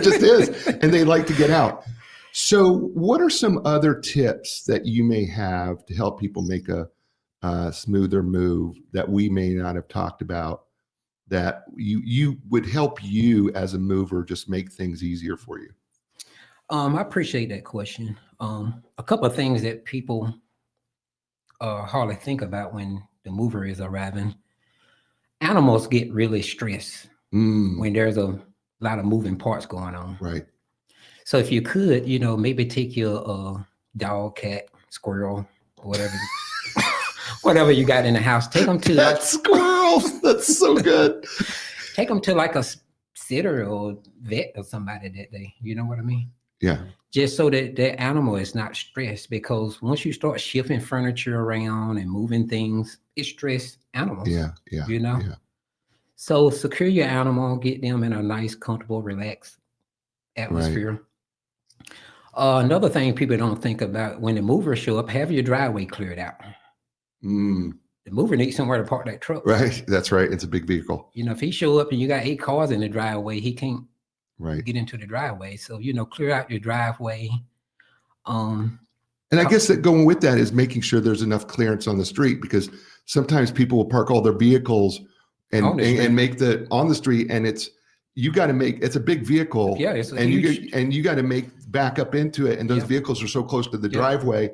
It just is. And they like to get out. So what are some other tips that you may have to help people make a smoother move that we may not have talked about, that you would help you as a mover just make things easier for you? I appreciate that question. A couple of things that people hardly think about when the mover is arriving. Animals get really stressed when there's a lot of moving parts going on. Right. So if you could, maybe take your dog, cat, squirrel, whatever, whatever you got in the house, take them to that squirrel. That's so good. Take them to like a sitter or vet or somebody that day. You know what I mean? Yeah. Just so that the animal is not stressed, because once you start shifting furniture around and moving things, it stresses animals. Yeah. Yeah. So secure your animal, get them in a nice, comfortable, relaxed atmosphere. Right. Another thing people don't think about, when the movers show up, have your driveway cleared out. The mover needs somewhere to park that truck. Right. That's right. It's a big vehicle. If he show up and you got 8 cars in the driveway, he can't get into the driveway. So, clear out your driveway. And I guess that going with that is making sure there's enough clearance on the street, because sometimes people will park all their vehicles and make the on the street, and it's a big vehicle. Yeah, it's you got to make back up into it, and those vehicles are so close to the driveway.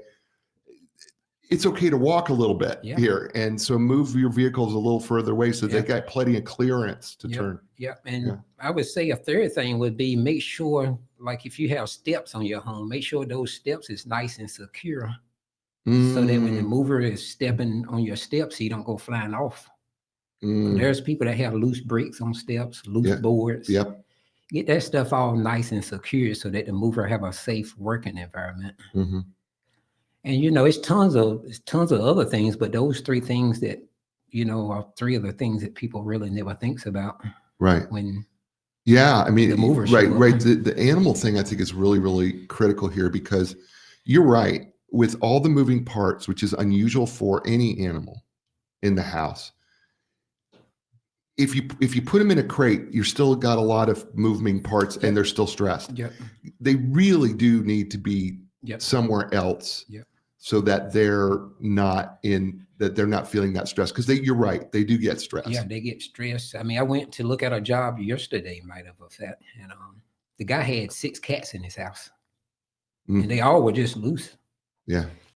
It's okay to walk a little bit here, and so move your vehicles a little further away so they got plenty of clearance to turn. And I would say a third thing would be, make sure, like if you have steps on your home, make sure those steps is nice and secure, so that when the mover is stepping on your steps, he don't go flying off. There's people that have loose bricks on steps, loose boards. Get that stuff all nice and secure so that the mover have a safe working environment. And it's tons of other things, but those 3 things that are 3 of the things that people really never thinks about. Right. When I mean, the movers right. The animal thing, I think, is really, really critical here, because you're right, with all the moving parts, which is unusual for any animal in the house. If you put them in a crate, you're still got a lot of moving parts, and they're still stressed. They really do need to be somewhere else. So that they're not feeling that stress, because you're right, they do get stressed. Yeah, they get stressed. I mean, I went to look at a job yesterday, might have effect, and the guy had 6 cats in his house, and they all were just loose. Yeah.